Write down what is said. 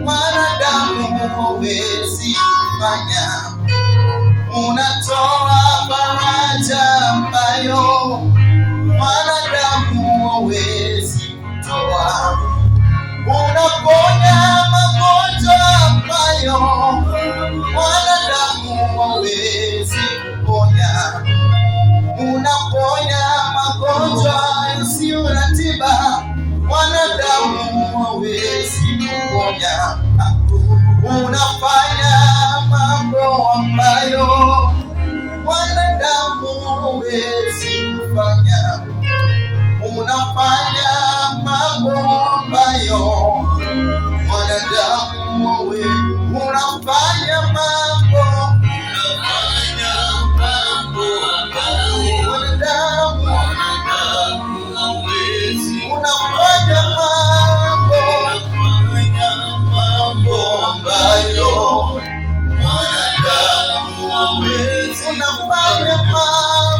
wanadamu hawezi kufanya. Unatoa faraja ambayo wanadamu hawezi kutoa. Unaponya magonjwa ambayo wanadamu hawezi kuponya. Unaponya magonjwa yasiyo na tiba, wanadamu hawezi kuponya. Unafanya mambo ambayo wanadamu hawezi kufanya. Unafanya mambo ambayo wanadamu hawezi. Unafanya mambo unafanya mambo